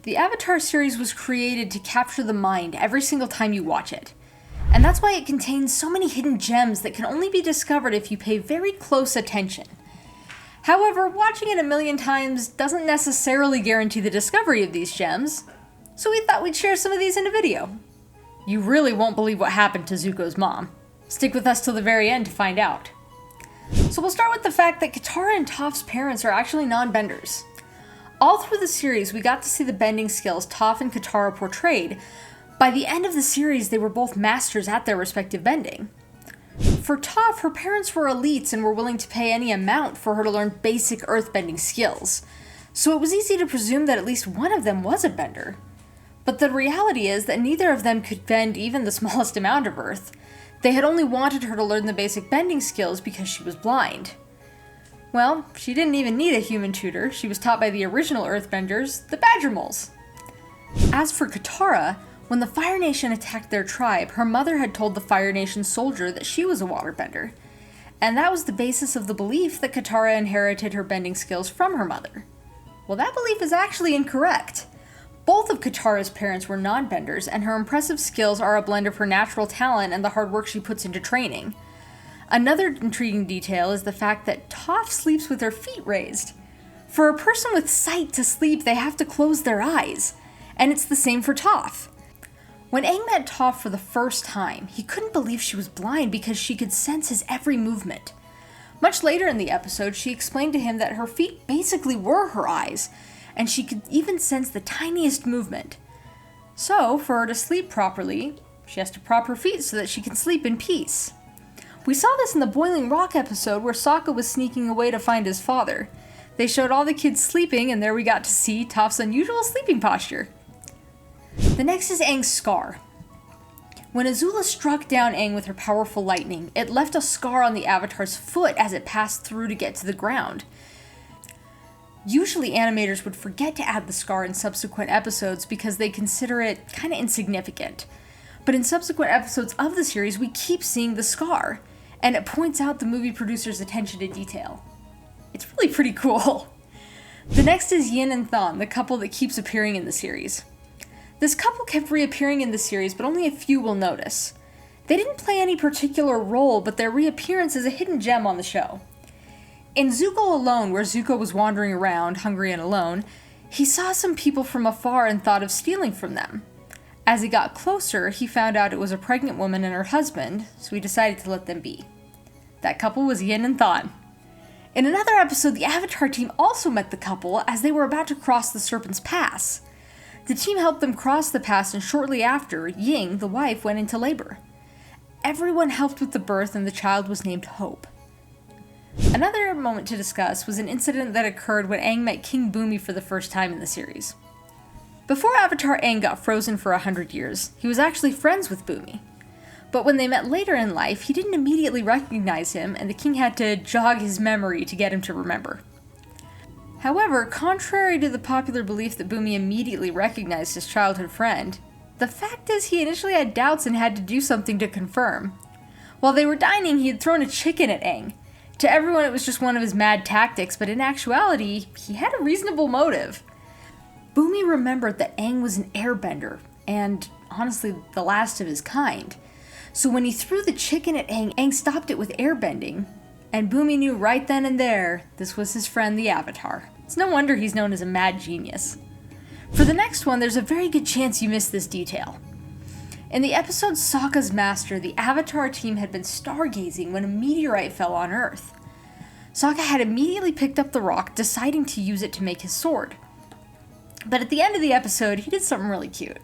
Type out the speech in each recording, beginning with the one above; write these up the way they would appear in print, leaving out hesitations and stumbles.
The Avatar series was created to capture the mind every single time you watch it. And that's why it contains so many hidden gems that can only be discovered if you pay very close attention. However, watching it a million times doesn't necessarily guarantee the discovery of these gems, so we thought we'd share some of these in a video. You really won't believe what happened to Zuko's mom. Stick with us till the very end to find out. So we'll start with the fact that Katara and Toph's parents are actually non-benders. All through the series, we got to see the bending skills Toph and Katara portrayed. By the end of the series, they were both masters at their respective bending. For Toph, her parents were elites and were willing to pay any amount for her to learn basic earthbending skills, so it was easy to presume that at least one of them was a bender. But the reality is that neither of them could bend even the smallest amount of earth. They had only wanted her to learn the basic bending skills because she was blind. Well, she didn't even need a human tutor. She was taught by the original earthbenders, the Badger Moles. As for Katara, when the Fire Nation attacked their tribe, her mother had told the Fire Nation soldier that she was a waterbender. And that was the basis of the belief that Katara inherited her bending skills from her mother. Well, that belief is actually incorrect. Both of Katara's parents were non-benders, and her impressive skills are a blend of her natural talent and the hard work she puts into training. Another intriguing detail is the fact that Toph sleeps with her feet raised. For a person with sight to sleep, they have to close their eyes. And it's the same for Toph. When Aang met Toph for the first time, he couldn't believe she was blind because she could sense his every movement. Much later in the episode, she explained to him that her feet basically were her eyes, and she could even sense the tiniest movement. So, for her to sleep properly, she has to prop her feet so that she can sleep in peace. We saw this in the Boiling Rock episode where Sokka was sneaking away to find his father. They showed all the kids sleeping, and there we got to see Toph's unusual sleeping posture. The next is Aang's scar. When Azula struck down Aang with her powerful lightning, it left a scar on the Avatar's foot as it passed through to get to the ground. Usually animators would forget to add the scar in subsequent episodes because they consider it kinda insignificant. But in subsequent episodes of the series, we keep seeing the scar, and it points out the movie producer's attention to detail. It's really pretty cool. The next is Yin and Thon, the couple that keeps appearing in the series. This couple kept reappearing in the series, but only a few will notice. They didn't play any particular role, but their reappearance is a hidden gem on the show. In Zuko Alone, where Zuko was wandering around, hungry and alone, he saw some people from afar and thought of stealing from them. As he got closer, he found out it was a pregnant woman and her husband, so he decided to let them be. That couple was Yin and Thon. In another episode, the Avatar team also met the couple as they were about to cross the Serpent's Pass. The team helped them cross the pass, and shortly after, Ying, the wife, went into labor. Everyone helped with the birth, and the child was named Hope. Another moment to discuss was an incident that occurred when Aang met King Bumi for the first time in the series. Before Avatar Aang got frozen for 100 years, he was actually friends with Bumi. But when they met later in life, he didn't immediately recognize him, and the king had to jog his memory to get him to remember. However, contrary to the popular belief that Bumi immediately recognized his childhood friend, the fact is he initially had doubts and had to do something to confirm. While they were dining, he had thrown a chicken at Aang. To everyone it was just one of his mad tactics, but in actuality, he had a reasonable motive. Bumi remembered that Aang was an airbender, and honestly, the last of his kind. So when he threw the chicken at Aang, Aang stopped it with airbending, and Bumi knew right then and there this was his friend the Avatar. It's no wonder he's known as a mad genius. For the next one, there's a very good chance you missed this detail. In the episode Sokka's Master, the Avatar team had been stargazing when a meteorite fell on Earth. Sokka had immediately picked up the rock, deciding to use it to make his sword. But at the end of the episode, he did something really cute.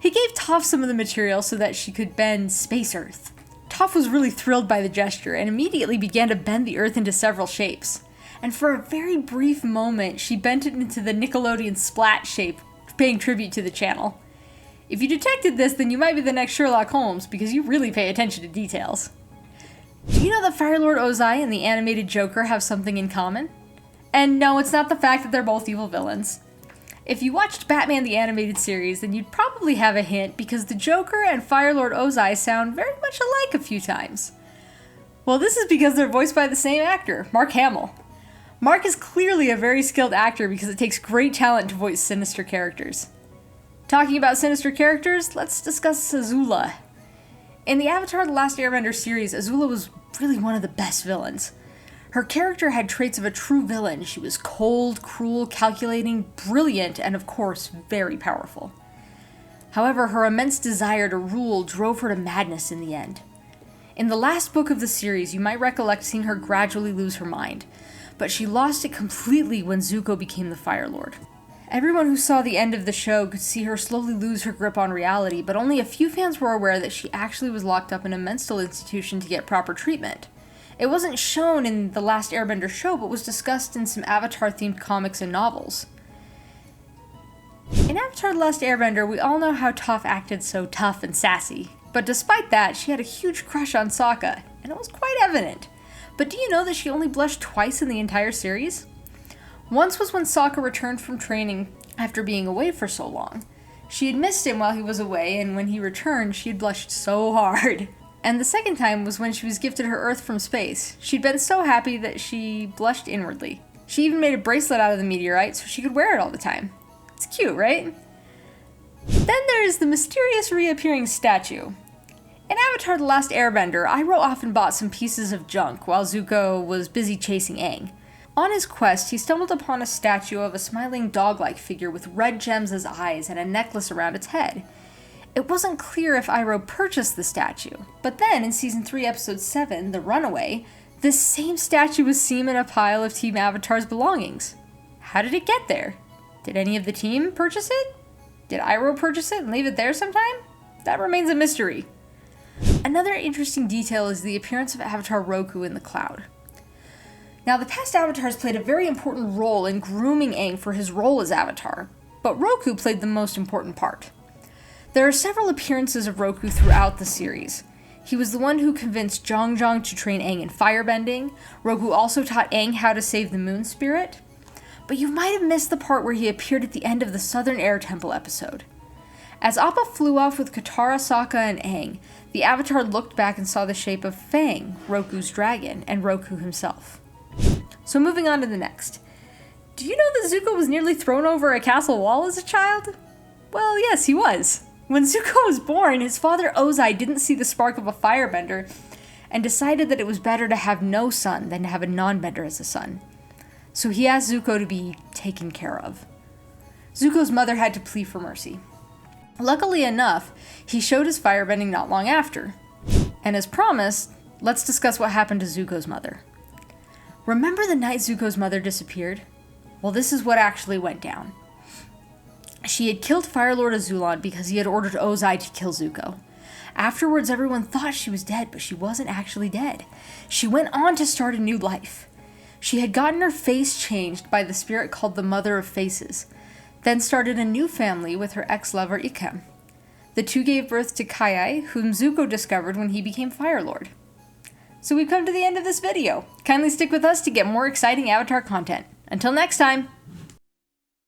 He gave Toph some of the material so that she could bend Space Earth. Toph was really thrilled by the gesture and immediately began to bend the Earth into several shapes. And for a very brief moment, she bent it into the Nickelodeon Splat shape, paying tribute to the channel. If you detected this, then you might be the next Sherlock Holmes, because you really pay attention to details. Do you know that Fire Lord Ozai and the animated Joker have something in common? And no, it's not the fact that they're both evil villains. If you watched Batman the Animated Series, then you'd probably have a hint, because the Joker and Fire Lord Ozai sound very much alike a few times. Well, this is because they're voiced by the same actor, Mark Hamill. Mark is clearly a very skilled actor because it takes great talent to voice sinister characters. Talking about sinister characters, let's discuss Azula. In the Avatar The Last Airbender series, Azula was really one of the best villains. Her character had traits of a true villain. She was cold, cruel, calculating, brilliant, and of course, very powerful. However, her immense desire to rule drove her to madness in the end. In the last book of the series, you might recollect seeing her gradually lose her mind, but she lost it completely when Zuko became the Fire Lord. Everyone who saw the end of the show could see her slowly lose her grip on reality, but only a few fans were aware that she actually was locked up in a mental institution to get proper treatment. It wasn't shown in the Last Airbender show, but was discussed in some Avatar-themed comics and novels. In Avatar The Last Airbender, we all know how Toph acted so tough and sassy, but despite that, she had a huge crush on Sokka, and it was quite evident. But do you know that she only blushed twice in the entire series? Once was when Sokka returned from training after being away for so long. She had missed him while he was away, and when he returned, she had blushed so hard. And the second time was when she was gifted her Earth from space. She'd been so happy that she blushed inwardly. She even made a bracelet out of the meteorite so she could wear it all the time. It's cute, right? Then there's the mysterious reappearing statue. In Avatar The Last Airbender, Iroh often bought some pieces of junk while Zuko was busy chasing Aang. On his quest, he stumbled upon a statue of a smiling dog-like figure with red gems as eyes and a necklace around its head. It wasn't clear if Iroh purchased the statue, but then in Season 3, Episode 7, The Runaway, this same statue was seen in a pile of Team Avatar's belongings. How did it get there? Did any of the team purchase it? Did Iroh purchase it and leave it there sometime? That remains a mystery. Another interesting detail is the appearance of Avatar Roku in the cloud. Now, the past Avatars played a very important role in grooming Aang for his role as Avatar, but Roku played the most important part. There are several appearances of Roku throughout the series. He was the one who convinced Zhang to train Aang in firebending. Roku also taught Aang how to save the moon spirit. But you might have missed the part where he appeared at the end of the Southern Air Temple episode. As Appa flew off with Katara, Sokka, and Aang, the Avatar looked back and saw the shape of Fang, Roku's dragon, and Roku himself. So moving on to the next. Do you know that Zuko was nearly thrown over a castle wall as a child? Well, yes, he was. When Zuko was born, his father Ozai didn't see the spark of a firebender and decided that it was better to have no son than to have a non-bender as a son. So he asked Zuko to be taken care of. Zuko's mother had to plead for mercy. Luckily enough, he showed his firebending not long after. And as promised, let's discuss what happened to Zuko's mother. Remember the night Zuko's mother disappeared? Well, this is what actually went down. She had killed Fire Lord Azulon because he had ordered Ozai to kill Zuko. Afterwards, everyone thought she was dead, but she wasn't actually dead. She went on to start a new life. She had gotten her face changed by the spirit called the Mother of Faces, then started a new family with her ex-lover Ikem. The two gave birth to Kai, whom Zuko discovered when he became Fire Lord. So we've come to the end of this video. Kindly stick with us to get more exciting Avatar content. Until next time!